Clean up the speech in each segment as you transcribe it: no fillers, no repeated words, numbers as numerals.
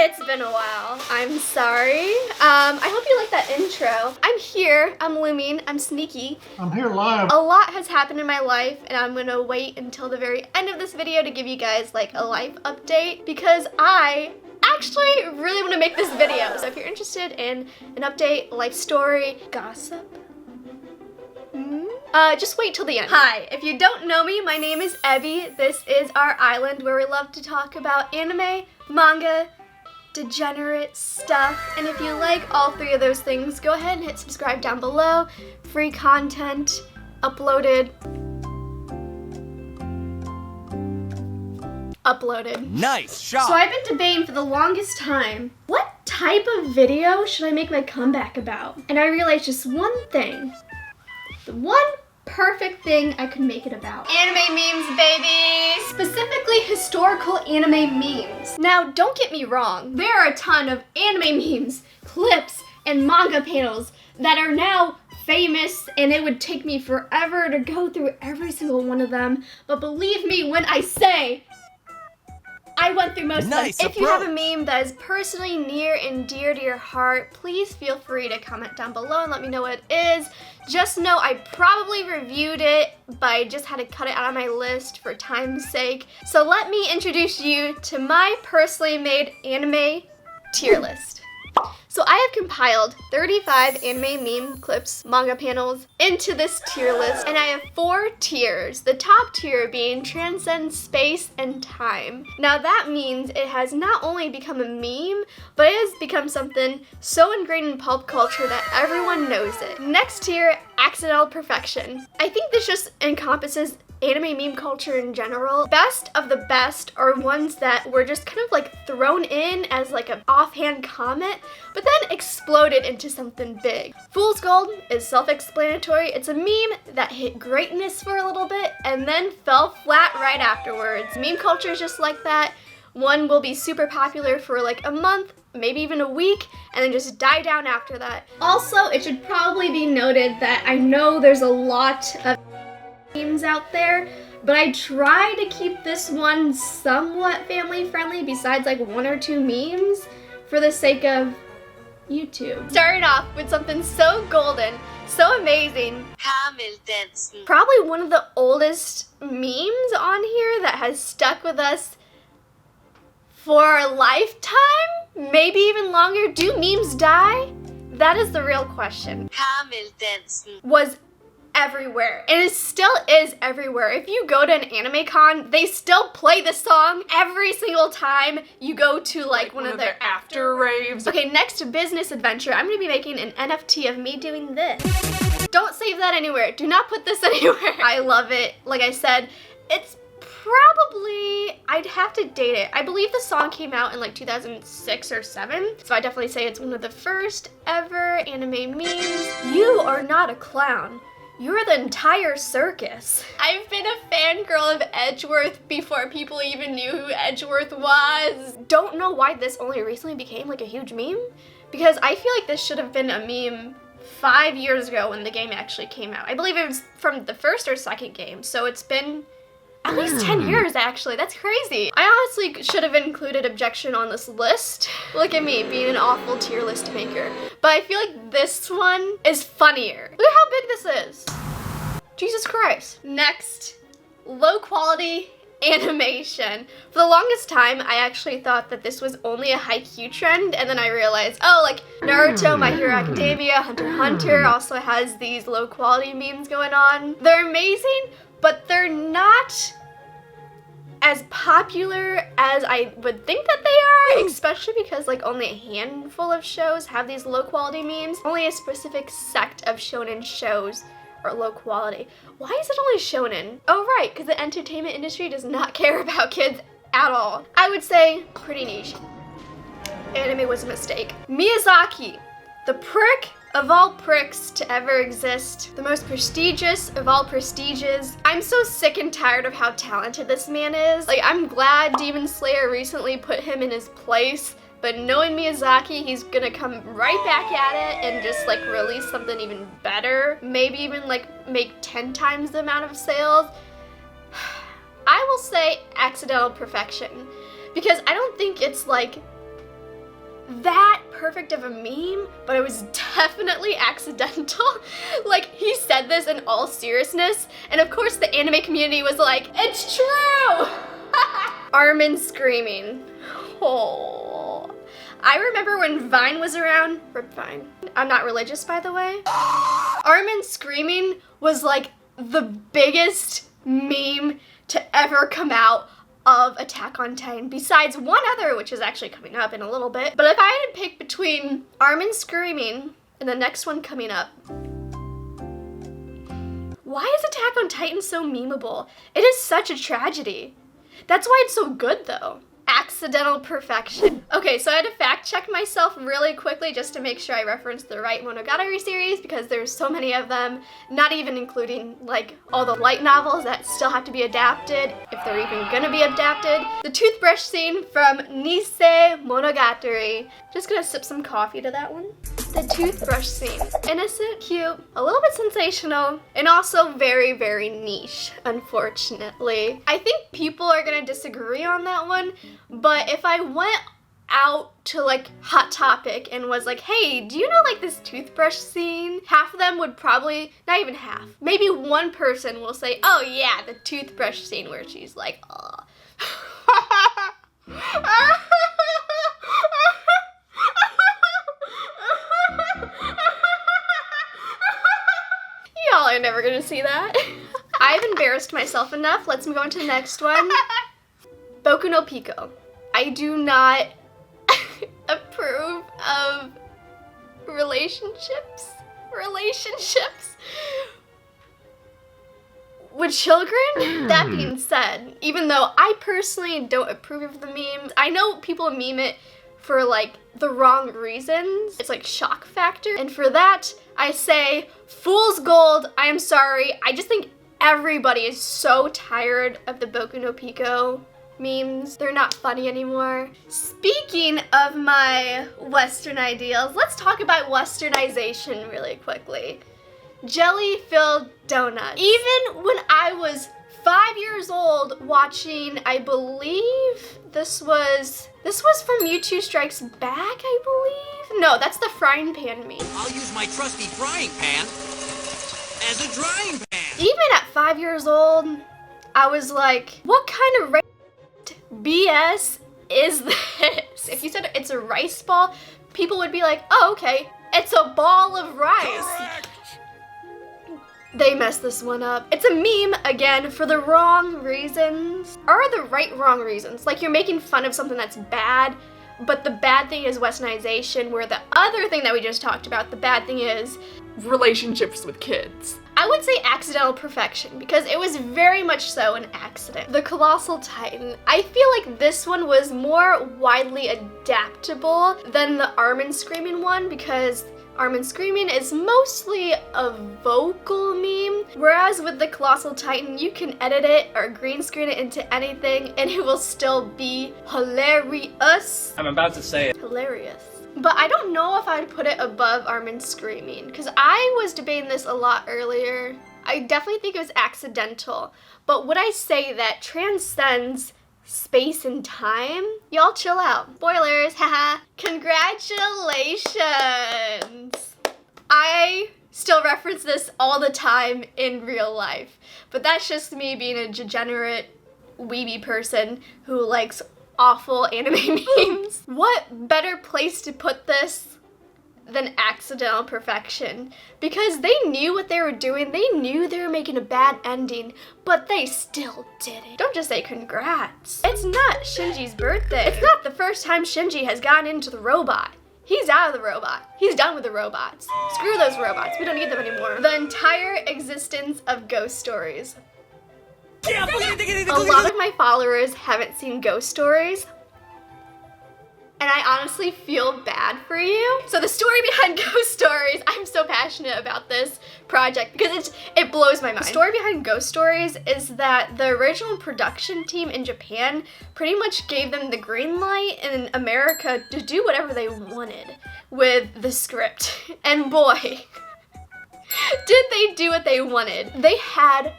It's been a while. I'm sorry. I hope you like that intro. I'm here, I'm looming, I'm sneaky. I'm here live. A lot has happened in my life, and I'm gonna wait until the very end of this video to give you guys like a life update because I actually really want to make this video. So if you're interested in an update, life story, gossip, just wait till the end. Hi, if you don't know me, my name is Evie. This is our island where we love to talk about anime, manga, degenerate stuff, and if you like all three of those things, go ahead and hit subscribe down below. Free content uploaded. Nice shot. So I've been debating for the longest time, what type of video should I make my comeback about? And I realized just one thing. The one perfect thing I could make it about. Anime memes, baby! Specifically historical anime memes. Now, don't get me wrong. There are a ton of anime memes, clips, and manga panels that are now famous, and it would take me forever to go through every single one of them. But believe me when I say, I went through most of them. If you have a meme that is personally near and dear to your heart, please feel free to comment down below and let me know what it is. Just know I probably reviewed it, but I just had to cut it out of my list for time's sake. So let me introduce you to my personally made anime tier list. So I have compiled 35 anime meme clips, manga panels into this tier list, and I have 4 tiers. The top tier being transcends space and time. Now that means it has not only become a meme, but it has become something so ingrained in pulp culture that everyone knows it. Next tier, accidental perfection. I think this just encompasses anime meme culture in general. Best of the best are ones that were just kind of like thrown in as like an offhand comment, but then exploded into something big. Fool's Gold is self-explanatory. It's a meme that hit greatness for a little bit and then fell flat right afterwards. Meme culture is just like that. One will be super popular for like a month, maybe even a week, and then just die down after that. Also, it should probably be noted that I know there's a lot of memes out there, but I try to keep this one somewhat family friendly besides like 1 or 2 memes for the sake of YouTube. Starting off with something so golden, so amazing. Probably one of the oldest memes on here that has stuck with us for a lifetime, maybe even longer. Do memes die? That is the real question. Was everywhere. And it still is everywhere. If you go to an anime con, they still play this song every single time you go to like one of their after raves. Okay, next business adventure. I'm gonna be making an NFT of me doing this. Don't save that anywhere. Do not put this anywhere. I love it. Like I said, it's probably, I'd have to date it. I believe the song came out in like 2006 or 7, so I definitely say it's one of the first ever anime memes. You are not a clown. You're the entire circus. I've been a fangirl of Edgeworth before people even knew who Edgeworth was. Don't know why this only recently became like a huge meme, because I feel like this should have been a meme 5 years ago when the game actually came out. I believe it was from the first or second game, so it's been at least 10 years actually. That's crazy. I honestly should have included objection on this list. Look at me being an awful tier list maker. But I feel like this one is funnier. Look at how big this is. Jesus Christ. Next, low quality animation. For the longest time, I actually thought that this was only a haiku trend, and then I realized, oh, like Naruto, My Hero Academia, Hunter x Hunter also has these low quality memes going on. They're amazing, but they're not as popular as I would think that they are, especially because like only a handful of shows have these low quality memes. Only a specific sect of shonen shows are low quality. Why is it only shonen? Oh right, because the entertainment industry does not care about kids at all. I would say pretty niche. Anime was a mistake. Miyazaki, the prick of all pricks to ever exist, the most prestigious of all prestiges. I'm so sick and tired of how talented this man is. Like, I'm glad Demon Slayer recently put him in his place, but knowing Miyazaki, he's gonna come right back at it and just like release something even better. Maybe even like make 10 times the amount of sales. I will say accidental perfection, because I don't think it's like that perfect of a meme, but it was definitely accidental. Like, he said this in all seriousness, and of course the anime community was like, it's true! Armin screaming. Oh. I remember when Vine was around, rip Vine. I'm not religious, by the way. Armin screaming was like the biggest meme to ever come out of Attack on Titan, besides one other, which is actually coming up in a little bit. But if I had to pick between Armin screaming and the next one coming up, why is Attack on Titan so memeable? It is such a tragedy. That's why it's so good, though. Accidental perfection. Okay, so I had to fact check myself really quickly just to make sure I referenced the right Monogatari series, because there's so many of them, not even including like all the light novels that still have to be adapted, if they're even gonna be adapted. The toothbrush scene from Nisei Monogatari. Just gonna sip some coffee to that one. The toothbrush scene. Innocent, cute, a little bit sensational, and also very, very niche, unfortunately. I think people are gonna disagree on that one, but if I went out to like Hot Topic and was like, hey, do you know like this toothbrush scene? Half of them would probably, not even half, maybe one person will say, oh yeah, the toothbrush scene where she's like, oh. Y'all are never gonna see that. I've embarrassed myself enough. Let's move on to the next one. Boku no Pico. I do not approve of relationships with children. That being said, even though I personally don't approve of the memes, I know people meme it for like the wrong reasons. It's like shock factor, and for that I say fool's gold. I am sorry. I just think everybody is so tired of the Boku no Pico memes. They're not funny anymore. Speaking of my Western ideals, let's talk about Westernization really quickly. Jelly-filled donuts. Even when I was 5 years old watching, I believe this was from U2 Strikes Back, I believe? No, that's the frying pan meme. I'll use my trusty frying pan as a drying pan. Even at 5 years old, I was like, what kind of BS is this? If you said it's a rice ball, people would be like, oh, okay, it's a ball of rice. Correct. They messed this one up. It's a meme, again, for the wrong reasons. Or the wrong reasons. Like, you're making fun of something that's bad, but the bad thing is Westernization, where the other thing that we just talked about, the bad thing is relationships with kids. I would say accidental perfection, because it was very much so an accident. The Colossal Titan. I feel like this one was more widely adaptable than the Armin Screaming one, because Armin Screaming is mostly a vocal meme, whereas with the Colossal Titan, you can edit it or green screen it into anything and it will still be hilarious. I'm about to say it. Hilarious. But I don't know if I'd put it above Armin Screaming, because I was debating this a lot earlier. I definitely think it was accidental, but would I say that transcends space and time? Y'all chill out. Spoilers, haha. Congratulations! I still reference this all the time in real life, but that's just me being a degenerate weeby person who likes awful anime memes. What better place to put this than accidental perfection? Because they knew what they were doing, they knew they were making a bad ending, but they still did it. Don't just say congrats. It's not Shinji's birthday. It's not the first time Shinji has gotten into the robot. He's out of the robot. He's done with the robots. Screw those robots, we don't need them anymore. The entire existence of ghost stories. A lot of my followers haven't seen Ghost Stories, and I honestly feel bad for you. So the story behind Ghost Stories, I'm so passionate about this project because it blows my mind. The story behind Ghost Stories is that the original production team in Japan pretty much gave them the green light in America to do whatever they wanted with the script. And boy, did they do what they wanted. They had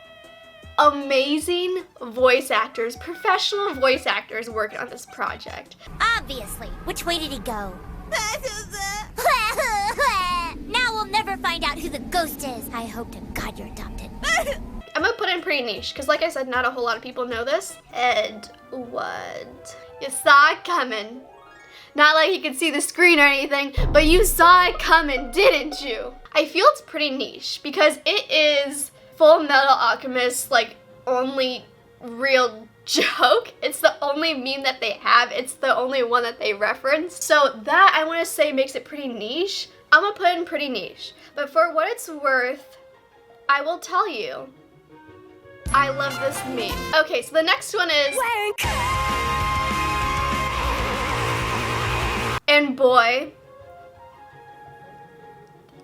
amazing voice actors, professional voice actors working on this project. Obviously. Which way did he go? Now we'll never find out who the ghost is. I hope to God you're adopted. I'm gonna put in pretty niche, because like I said, not a whole lot of people know this. Edward. You saw it coming. Not like you could see the screen or anything, but you saw it coming, didn't you? I feel it's pretty niche, because it is Full Metal Alchemist's, like, only real joke. It's the only meme that they have. It's the only one that they reference. So that, I want to say, makes it pretty niche. I'm gonna put in pretty niche. But for what it's worth, I will tell you, I love this meme. Okay, so the next one is Wank. And boy,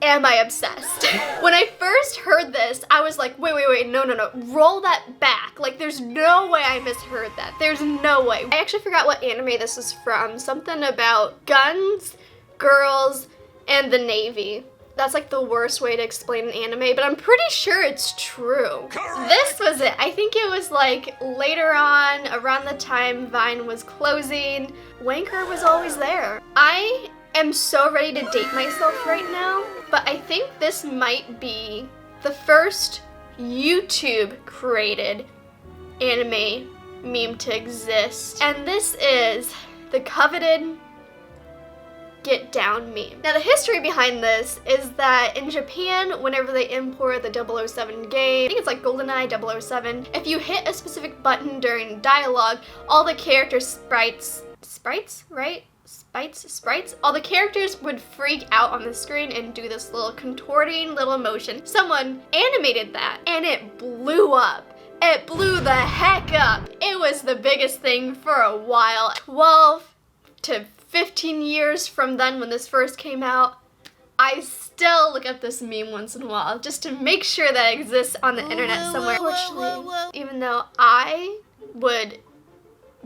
am I obsessed. When I first heard this, I was like, wait, no, roll that back. Like, there's no way I misheard that. There's no way. I actually forgot what anime this is from. Something about guns, girls, and the Navy. That's like the worst way to explain an anime, but I'm pretty sure it's true. Correct. This was it. I think it was like later on, around the time Vine was closing, Wanker was always there. I am so ready to date myself right now, but I think this might be the first YouTube created anime meme to exist. And this is the coveted Get Down meme. Now the history behind this is that in Japan, whenever they import the 007 game, I think it's like GoldenEye 007, if you hit a specific button during dialogue, all the character sprites, all the characters would freak out on the screen and do this little contorting little motion. Someone animated that and it blew up. It blew the heck up. It was the biggest thing for a while. 12 to 15 years from then when this first came out, I still look up this meme once in a while just to make sure that it exists on the internet somewhere. Unfortunately, even though I would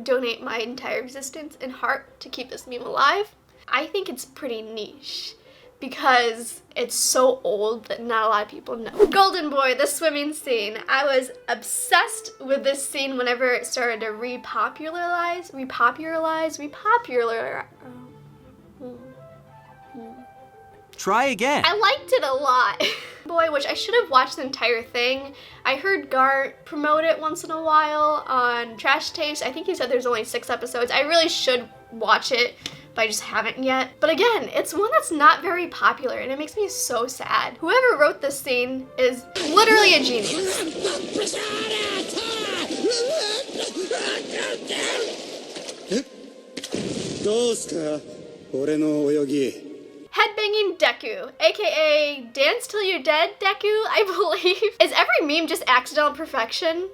donate my entire existence and heart to keep this meme alive, I think it's pretty niche because it's so old that not a lot of people know. Golden Boy, the swimming scene. I was obsessed with this scene whenever it started to repopularize. Try again. I liked it a lot. Boy, which I should have watched the entire thing. I heard Gart promote it once in a while on Trash Taste. I think he said there's only 6 episodes. I really should watch it, but I just haven't yet. But again, it's one that's not very popular and it makes me so sad. Whoever wrote this scene is literally a genius. Headbanging Deku, aka Dance Till You're Dead Deku, I believe. Is every meme just accidental perfection?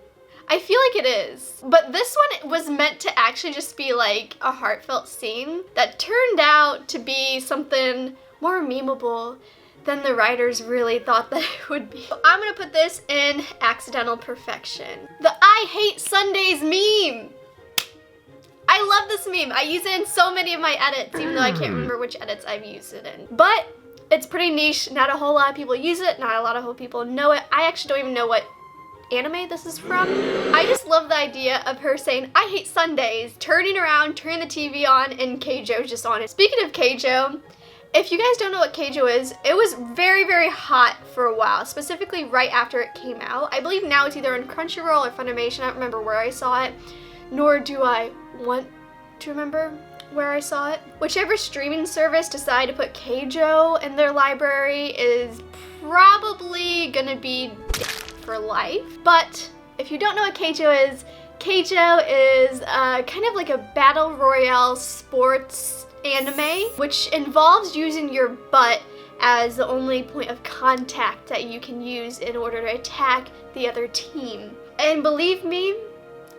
I feel like it is. But this one was meant to actually just be like a heartfelt scene that turned out to be something more memeable than the writers really thought that it would be. So I'm gonna put this in accidental perfection. The I Hate Sundays meme. I love this meme. I use it in so many of my edits, even though I can't remember which edits I've used it in. But it's pretty niche. Not a whole lot of people use it. Not a lot of people know it. I actually don't even know what anime this is from. I just love the idea of her saying, I hate Sundays, turning around, turning the TV on, and Keijo's just on it. Speaking of Keijo, if you guys don't know what Keijo is, it was very, very hot for a while, specifically right after it came out. I believe now it's either in Crunchyroll or Funimation. I don't remember where I saw it, nor do I want to remember where I saw it. Whichever streaming service decided to put Keijo in their library is probably gonna be for life. But if you don't know what Keijo is kind of like a battle royale sports anime, which involves using your butt as the only point of contact that you can use in order to attack the other team. And believe me,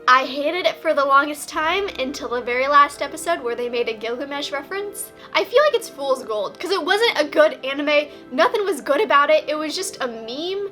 I hated it for the longest time until the very last episode where they made a Gilgamesh reference. I feel like it's fool's gold because it wasn't a good anime. Nothing was good about it. It was just a meme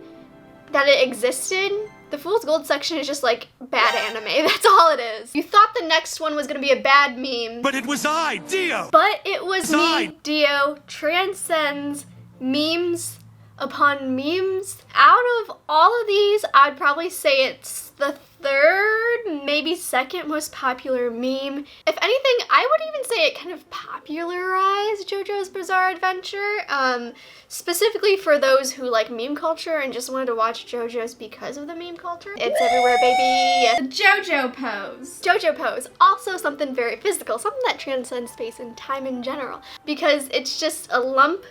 that it existed. The fool's gold section is just like bad anime. That's all it is. You thought the next one was gonna be a bad meme. But it was I, Dio. But it was me, Dio, transcends memes upon memes. Out of all of these, I'd probably say it's the third, maybe second most popular meme. If anything, I would even say it kind of popularized JoJo's Bizarre Adventure, specifically for those who like meme culture and just wanted to watch JoJo's because of the meme culture. It's everywhere, baby. The JoJo pose. JoJo pose, also something very physical, something that transcends space and time in general, because it's just a lump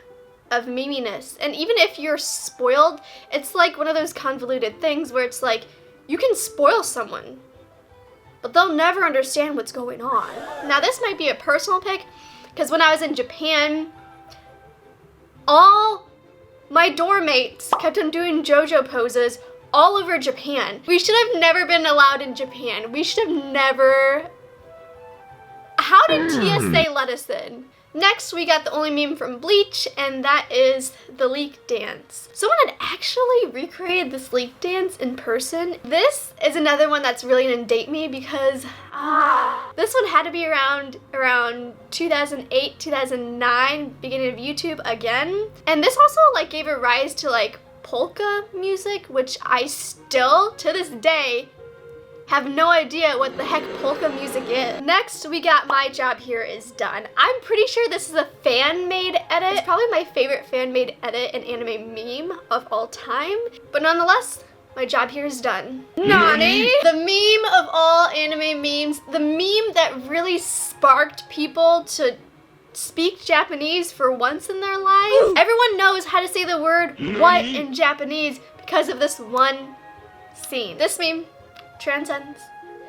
of meminess. And even if you're spoiled, it's like one of those convoluted things where it's like, you can spoil someone, but they'll never understand what's going on. Now this might be a personal pick, because when I was in Japan, all my dorm mates kept on doing JoJo poses all over Japan. We should have never been allowed in Japan. We should have never... How did TSA let us in? Next, we got the only meme from Bleach, and that is the leak dance. Someone had actually recreated this leak dance in person. This is another one that's really gonna date me because this one had to be around 2008, 2009, beginning of YouTube again. And this also like gave a rise to like polka music, which I still, to this day, have no idea what the heck polka music is. Next, we got My Job Here Is Done. I'm pretty sure this is a fan-made edit. It's probably my favorite fan-made edit and anime meme of all time. But nonetheless, My Job Here Is Done. Nani? The meme of all anime memes. The meme that really sparked people to speak Japanese for once in their lives. Everyone knows how to say the word what in Japanese because of this one scene. This meme transcends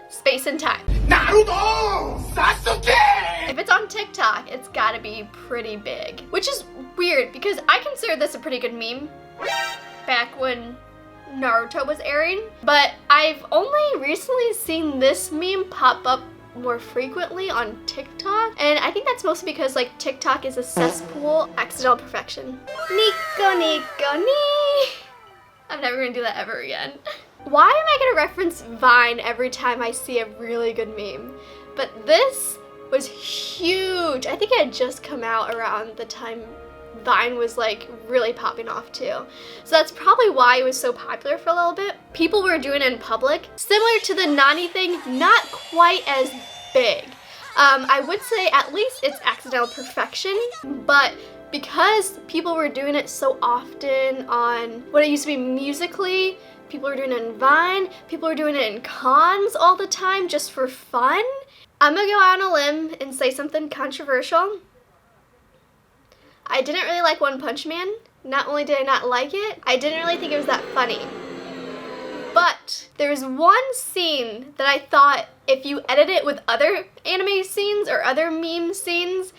space and time. Naruto! Sasuke! If it's on TikTok, it's gotta be pretty big. Which is weird because I consider this a pretty good meme back when Naruto was airing. But I've only recently seen this meme pop up more frequently on TikTok. And I think that's mostly because like TikTok is a cesspool. Accidental perfection. Nico Nico ni. I'm never gonna do that ever again. Why am I gonna reference Vine every time I see a really good meme? But this was huge. I think it had just come out around the time Vine was like really popping off too. So that's probably why it was so popular for a little bit. People were doing it in public. Similar to the Nani thing, not quite as big. I would say at least it's accidental perfection, but because people were doing it so often on what it used to be Musically, people were doing it in Vine, people were doing it in cons all the time just for fun. I'm gonna go out on a limb and say something controversial. I didn't really like One Punch Man. Not only did I not like it, I didn't really think it was that funny. But there was one scene that I thought if you edit it with other anime scenes or other meme scenes,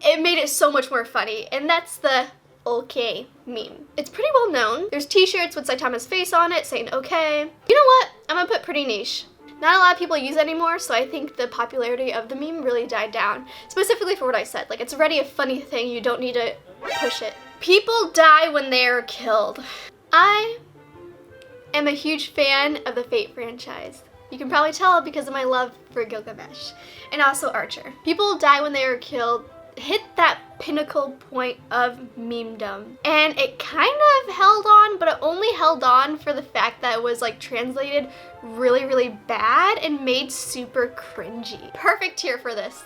it made it so much more funny, and that's the okay meme. It's pretty well known. There's t-shirts with Saitama's face on it saying okay. You know what? I'm gonna put pretty niche. Not a lot of people use it anymore, so I think the popularity of the meme really died down. Specifically for what I said. Like, it's already a funny thing, you don't need to push it. People die when they are killed. I am a huge fan of the Fate franchise. You can probably tell because of my love for Gilgamesh. And also Archer. People die when they are killed hit that pinnacle point of memedom. And it kind of held on, but it only held on for the fact that it was like translated really, really bad and made super cringy. Perfect tier for this.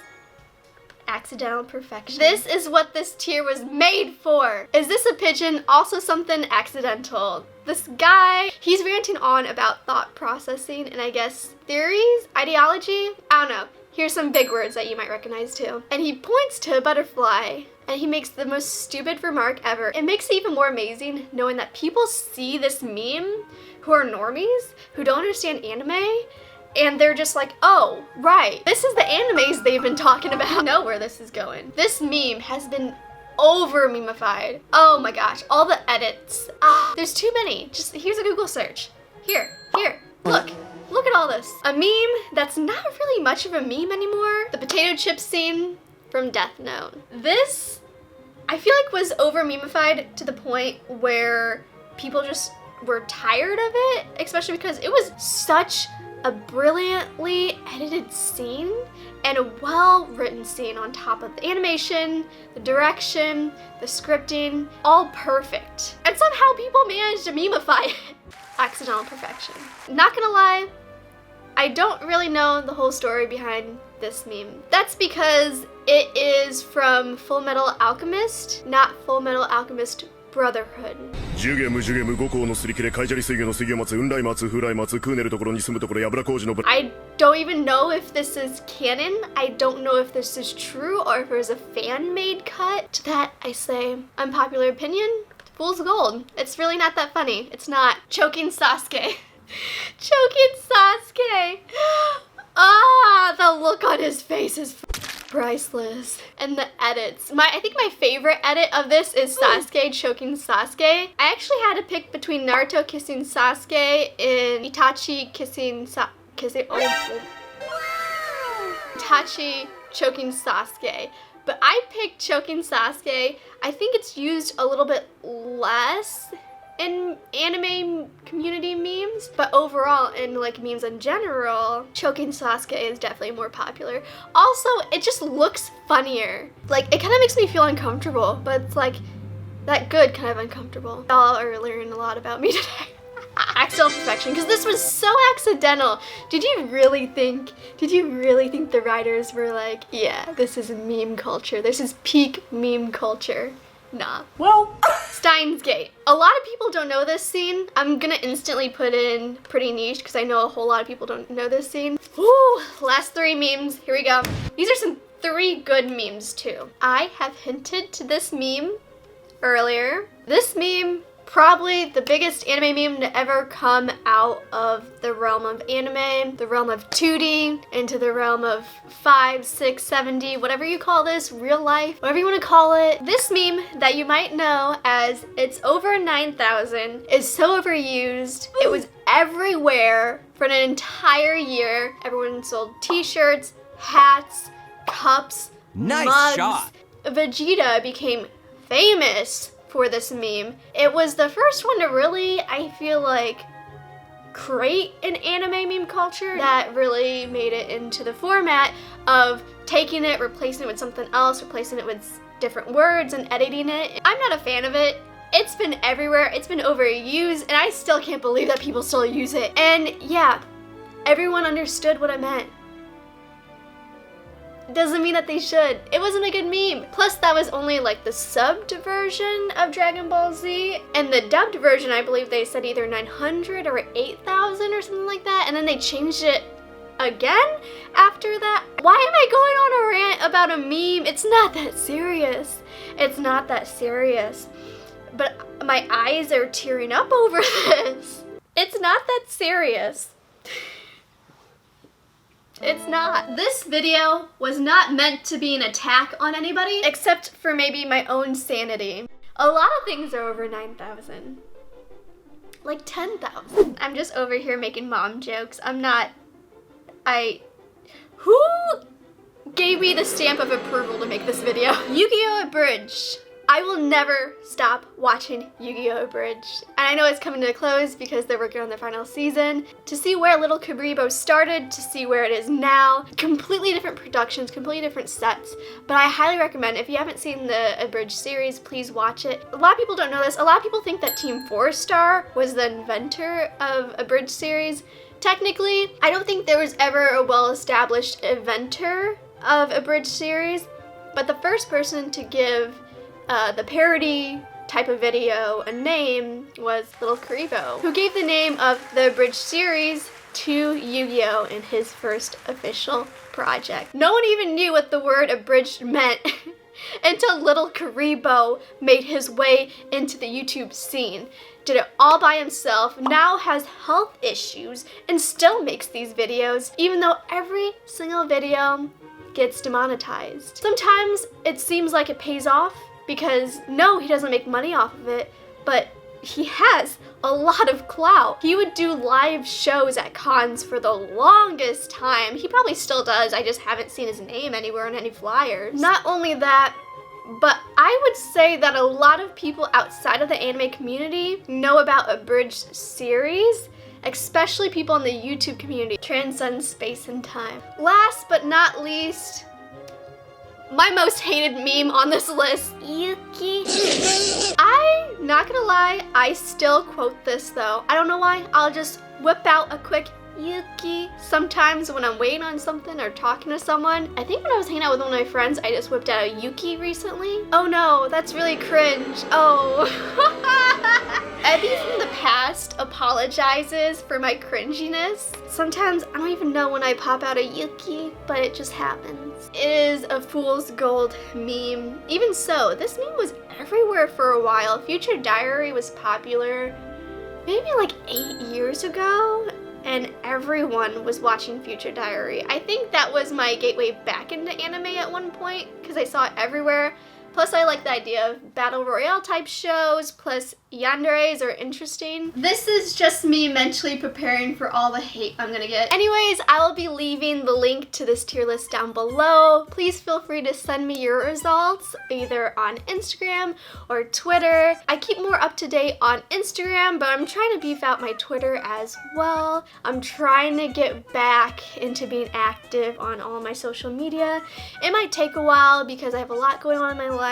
Accidental perfection. This is what this tier was made for. Is this a pigeon? Also something accidental. This guy, he's ranting on about thought processing and I guess theories, ideology, I don't know. Here's some big words that you might recognize too. And he points to a butterfly and he makes the most stupid remark ever. It makes it even more amazing knowing that people see this meme who are normies, who don't understand anime, and they're just like, oh, right. This is the animes they've been talking about. I know where this is going. This meme has been over memeified. Oh my gosh, all the edits. There's too many. Just, here's a Google search. Here, look at all this. A meme that's not really much of a meme anymore. The potato chip scene from Death Note. This, I feel like was over memeified to the point where people just were tired of it, especially because it was such a brilliantly edited scene and a well-written scene on top of the animation, the direction, the scripting, all perfect. And somehow people managed to memeify it. Accidental perfection. Not gonna lie, I I don't really know the whole story behind this meme. That's because it is from Full Metal Alchemist, not Full Metal Alchemist Brotherhood. I don't even know if this is canon. I don't know if this is true or if it was a fan-made cut. To that I say, unpopular opinion, fool's gold. It's really not that funny. It's not. Choking Sasuke. Choking Sasuke. Ah, the look on his face is priceless. And the edits. I think my favorite edit of this is Sasuke choking Sasuke. I actually had to pick between Naruto kissing Sasuke and Itachi kissing Itachi choking Sasuke. But I picked choking Sasuke. I think it's used a little bit less in anime community memes, but overall in like memes in general, choking Sasuke is definitely more popular. Also, it just looks funnier. Like, it kind of makes me feel uncomfortable, but it's like that good kind of uncomfortable. Y'all are learning a lot about me today. Accidental perfection, because this was so accidental. Did you really think the writers were like, yeah, this is meme culture. This is peak meme culture? Nah. Well, Steins Gate. A lot of people don't know this scene. I'm gonna instantly put in pretty niche because I know a whole lot of people don't know this scene. Woo! Last 3 memes. Here we go. These are some 3 good memes too. I have hinted to this meme earlier. This meme, probably the biggest anime meme to ever come out of the realm of anime, the realm of 2D, into the realm of 5, 6, 7D, whatever you call this, real life, whatever you want to call it. This meme that you might know as It's Over 9,000 is so overused. It was everywhere for an entire year. Everyone sold t-shirts, hats, cups, Nice mugs. shot. Vegeta became famous for this meme. It was the first one to really, I feel like, create an anime meme culture that really made it into the format of taking it, replacing it with something else, replacing it with different words and editing it. I'm not a fan of it. It's been everywhere, it's been overused, and I still can't believe that people still use it. And yeah, everyone understood what I meant. Doesn't mean that they should. It wasn't a good meme. Plus, that was only like the subbed version of Dragon Ball Z. And the dubbed version, I believe they said either 900 or 8,000 or something like that. And then they changed it again after that. Why am I going on a rant about a meme? It's not that serious. It's not that serious. But my eyes are tearing up over this. It's not that serious. It's not. This video was not meant to be an attack on anybody, except for maybe my own sanity. A lot of things are over 9,000. Like 10,000. I'm just over here making mom jokes. Who gave me the stamp of approval to make this video? Yu-Gi-Oh! Abridged. I will never stop watching Yu-Gi-Oh! Abridged. And I know it's coming to a close because they're working on their final season. To see where Little Kuribo started, to see where it is now, completely different productions, completely different sets. But I highly recommend, if you haven't seen the Abridged series, please watch it. A lot of people don't know this. A lot of people think that Team 4-Star was the inventor of Abridged series. Technically, I don't think there was ever a well-established inventor of Abridged series, but the first person to give the parody type of video a name was Little Kuribo, who gave the name of the Abridged series to Yu-Gi-Oh! In his first official project. No one even knew what the word abridged meant until Little Kuribo made his way into the YouTube scene. Did it all by himself, now has health issues, and still makes these videos, even though every single video gets demonetized. Sometimes it seems like it pays off, because no, he doesn't make money off of it, but he has a lot of clout. He would do live shows at cons for the longest time. He probably still does, I just haven't seen his name anywhere on any flyers. Not only that, but I would say that a lot of people outside of the anime community know about Abridged series, especially people in the YouTube community. Transcends space and time. Last but not least, my most hated meme on this list, Yuki. I'm not gonna lie, I still quote this though. I don't know why, I'll just whip out a quick Yuki. Sometimes when I'm waiting on something or talking to someone, I think when I was hanging out with one of my friends, I just whipped out a Yuki recently. Oh no, that's really cringe. Oh. Abby from the past apologizes for my cringiness. Sometimes I don't even know when I pop out a Yuki, but it just happens. It is a fool's gold meme. Even so, this meme was everywhere for a while. Future Diary was popular maybe like 8 years ago, and everyone was watching Future Diary. I think that was my gateway back into anime at one point, because I saw it everywhere. Plus, I like the idea of battle royale type shows, plus yanderes are interesting. This is just me mentally preparing for all the hate I'm gonna get. Anyways, I will be leaving the link to this tier list down below. Please feel free to send me your results either on Instagram or Twitter. I keep more up to date on Instagram, but I'm trying to beef out my Twitter as well. I'm trying to get back into being active on all my social media. It might take a while because I have a lot going on in my life,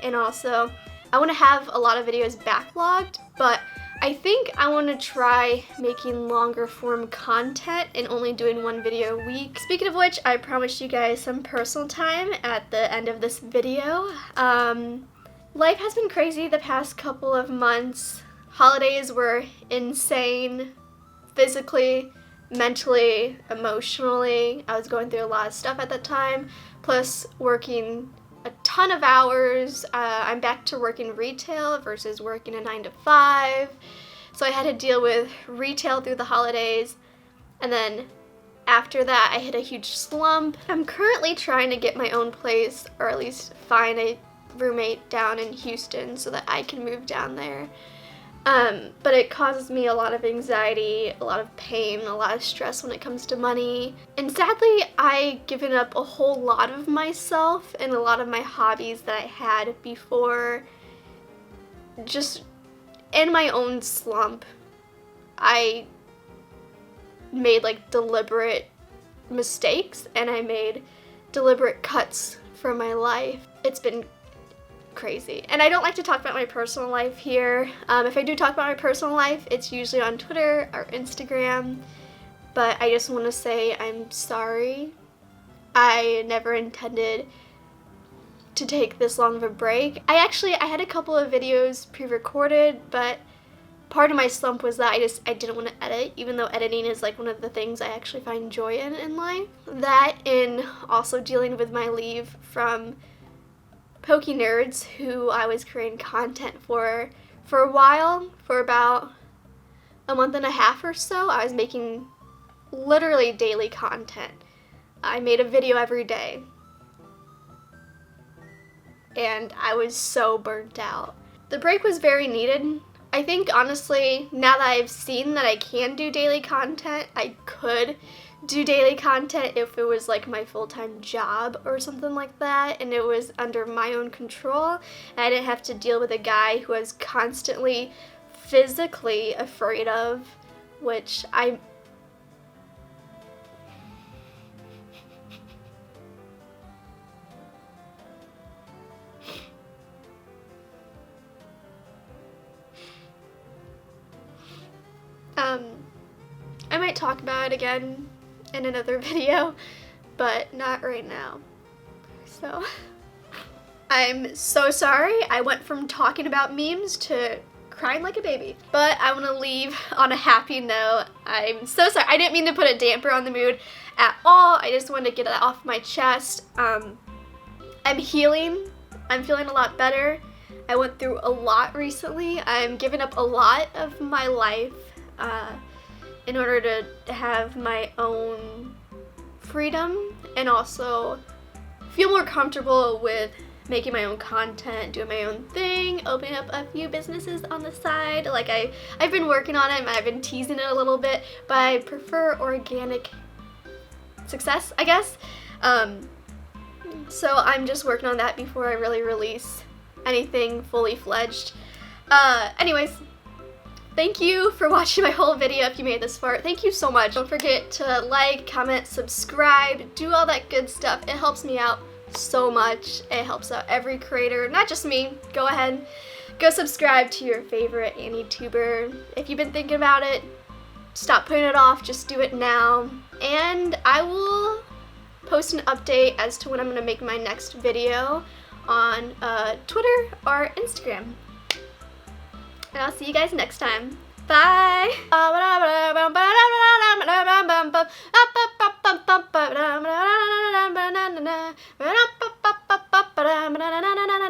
and also I want to have a lot of videos backlogged, but I think I want to try making longer form content and only doing one video a week. Speaking of which, I promised you guys some personal time at the end of this video. Life has been crazy the past couple of months. Holidays were insane, physically, mentally, emotionally. I was going through a lot of stuff at that time, plus working a ton of hours. I'm back to working retail versus working a 9 to 5. So I had to deal with retail through the holidays. And then after that, I hit a huge slump. I'm currently trying to get my own place, or at least find a roommate down in Houston so that I can move down there. But it causes me a lot of anxiety, a lot of pain, a lot of stress when it comes to money. And sadly, I've given up a whole lot of myself and a lot of my hobbies that I had before. Just in my own slump, I made like deliberate mistakes and I made deliberate cuts from my life. It's been crazy. And I don't like to talk about my personal life here. If I do talk about my personal life, it's usually on Twitter or Instagram, but I just want to say I'm sorry. I never intended to take this long of a break. I had a couple of videos pre-recorded, but part of my slump was that I didn't want to edit, even though editing is like one of the things I actually find joy in life. That, and also dealing with my leave from Poke Nerds, who I was creating content for a while, for about a month and a half or so. I was making literally daily content. I made a video every day. And I was so burnt out. The break was very needed. I think honestly, now that I've seen that I can do daily content, I could do daily content if it was like my full-time job or something like that, and it was under my own control, and I didn't have to deal with a guy who I was constantly physically afraid of, which I might talk about it again in another video, but not right now. So I'm so sorry. I went from talking about memes to crying like a baby. But I want to leave on a happy note. I'm so sorry. I didn't mean to put a damper on the mood at all. I just wanted to get it off my chest. I'm healing. I'm feeling a lot better. I went through a lot recently. I'm giving up a lot of my life in order to have my own freedom and also feel more comfortable with making my own content, doing my own thing, opening up a few businesses on the side. Like I've been working on it and I've been teasing it a little bit, but I prefer organic success, I guess. So I'm just working on that before I really release anything fully fledged. Anyways, thank you for watching my whole video if you made this far. Thank you so much. Don't forget to like, comment, subscribe, do all that good stuff. It helps me out so much. It helps out every creator, not just me. Go ahead, go subscribe to your favorite AniTuber. If you've been thinking about it, stop putting it off, just do it now. And I will post an update as to when I'm gonna make my next video on Twitter or Instagram. And I'll see you guys next time. Bye!